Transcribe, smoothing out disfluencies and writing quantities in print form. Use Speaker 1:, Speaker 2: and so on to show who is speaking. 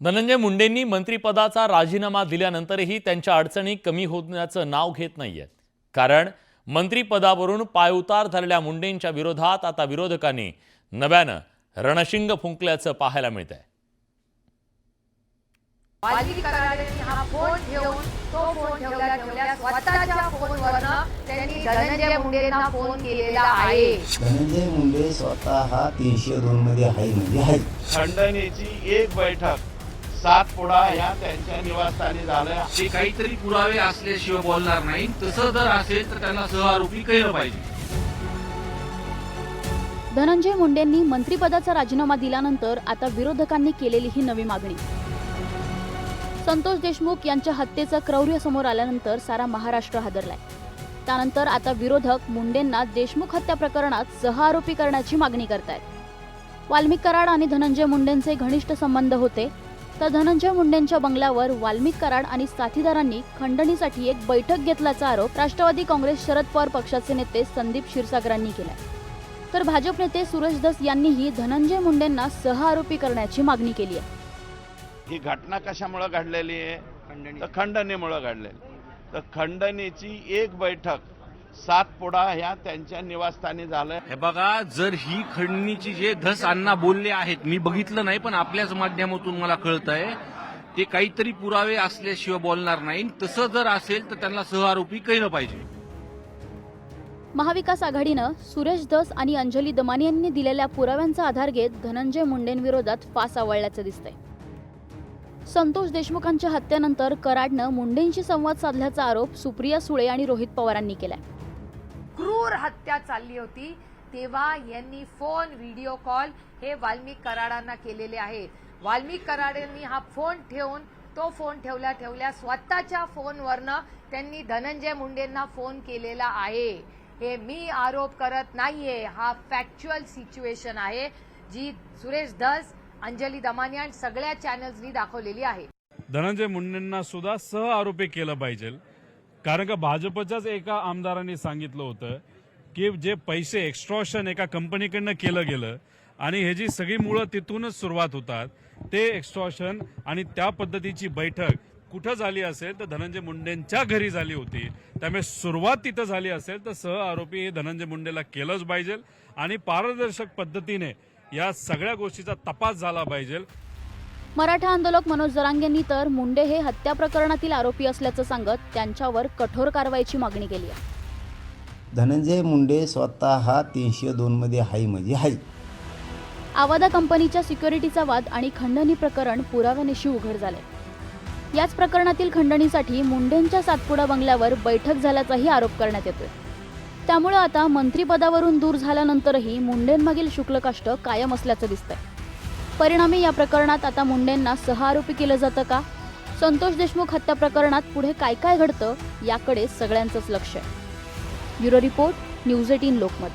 Speaker 1: धनंजय मुंडेंनी मंत्रिपदाचा राजीनामा दिल्यानंतरही त्यांच्या अडचणी कमी होण्याचं नाव घेत नाहीये। कारण मंत्रिपदावरून पायउतार झालेल्या मुंडेंच्या विरोधात आता विरोधकांनी नव्यानं रणशिंग फुंकल्याचं पाहायला मिळतंय।
Speaker 2: वाल्मिकी कराडांनी हा फोन घेऊन तो फोन ठेवल्या स्वतःच्या फोनवरनं त्यांनी धनंजय मुंडेंना फोन केलेला आहे।
Speaker 3: धनंजय मुंडे स्वतः 302 मध्ये आहे म्हणजे आहे।
Speaker 4: खंडणीची एक बैठक सातपुडा या त्यांच्या निवासस्थानी झालं।
Speaker 5: ते काहीतरी पुरावे असल्याशिवाय बोलणार नाही। तसं जर असेल तर त्यांना सहआरोपी केलं पाहिजे।
Speaker 6: धनंजय मुंडेंनी मंत्रिपदाचा राजीनामा दिल्यानंतर आता विरोधकांनी केलेली ही नवी मागणी। संतोष देशमुख यांच्या हत्येचं क्रौर्य समोर आल्यानंतर सारा महाराष्ट्र हादरलाय। त्यानंतर आता विरोधक मुंडेंना देशमुख हत्या प्रकरणात सहआरोपी करण्याची मागणी करतायत। वाल्मिक कराड आणि धनंजय मुंडेंचे घनिष्ठ संबंध होते, तर धनंजय मुंडेंच्या बंगल्यावर वाल्मिक कराड आणि साथीदारांनी खंडणीसाठी एक बैठक घेतल्याचा आरोप राष्ट्रवादी काँग्रेस शरद पवार पक्षाचे नेते संदीप क्षीरसागरांनी केलाय। तर भाजप नेते सुरेश धस यांनीही धनंजय मुंडेंना सहआरोपी करण्याची मागणी केली आहे।
Speaker 4: ही घटना कशामुळे घडलेली आहे? तर खंडणीमुळे घडलेली। तर खंडणीची एक बैठक सातपुडा ह्या त्यांच्या निवासस्थानी झालं।
Speaker 5: हे बघा, जर ही खंडणीची जे धस अण्णा बोलले आहेत, मी बघितलं नाही पण आपल्याच माध्यमातून मला कळतंय, ते काहीतरी पुरावे असल्याशिवाय बोलणार नाही। तसं जर असेल तर त्यांना सहआरोपी केलं पाहिजे।
Speaker 6: महाविकास आघाडीनं सुरेश धस आणि अंजली दमानी यांनी दिलेल्या पुराव्यांचा आधार घेत धनंजय मुंडेंविरोधात फास आवळल्याचं दिसतंय। संतोष देशमुखांच्या हत्येनंतर कराडनं मुंडेंशी संवाद साधल्याचा आरोप सुप्रिया सुळे आणि रोहित पवारांनी केलाय।
Speaker 2: क्रूर हत्या चालली होती तेव्हा यांनी फोन व्हिडिओ कॉल हे वाल्मिक कराडांना केलेले आहेत। वाल्मिक कराडांनी हा फोन ठेवून तो फोन ठेवल्या स्वतःच्या फोनवरनं त्यांनी धनंजय मुंडेंना फोन केलेला आहे। हे मी आरोप करत नाहीये, हा फॅक्च्युअल सिच्युएशन आहे जी सुरेश धस, अंजली दमानी आणि सगळ्या चॅनल्सनी दाखवलेली आहे।
Speaker 7: धनंजय मुंडेंना सुद्धा सहआरोपी केलं पाहिजे, कारण का भाजपच्याच एका आमदारांनी सांगितलं होतं की जे पैसे एक्स्ट्रॉशन एका कंपनीकडनं केलं गेलं आणि ह्याची सगळी मुळं तिथूनच सुरुवात होतात। ते एक्स्ट्रॉशन आणि त्या पद्धतीची बैठक कुठं झाली असेल तर धनंजय मुंडेंच्या घरी झाली होती। त्यामुळे सुरुवात तिथं झाली असेल तर सहआरोपी हे धनंजय मुंडेला केलंच पाहिजे आणि पारदर्शक पद्धतीने या सगळ्या गोष्टीचा तपास झाला पाहिजे।
Speaker 6: मराठा आंदोलक मनोज जरांगेंनी तर मुंडे हे हत्या प्रकरणातील आरोपी असल्याचं सांगत त्यांच्यावर कठोर कारवाईची मागणी केली आहे।
Speaker 3: धनंजय मुंडे स्वतः 302 मध्ये आहे म्हणजे आहे।
Speaker 6: आवादा कंपनीच्या सिक्युरिटीचा वाद आणि खंडणी प्रकरण पुराव्यानिशी उघड झाले। याच प्रकरणातील खंडणीसाठी मुंडेंच्या सातपुडा बंगल्यावर बैठक झाल्याचाही आरोप करण्यात येतोय। त्यामुळे आता मंत्रिपदावरून दूर झाल्यानंतरही मुंडेंमागील शुक्लकाष्ट कायम असल्याचं दिसतंय। परिणामी या प्रकरणात आता मुंडेंना सहआरोपी केलं जातं का? संतोष देशमुख हत्या प्रकरणात पुढे काय काय घडतं याकडे सगळ्यांचंच लक्ष आहे। Bureau report, news 18 Lokmat.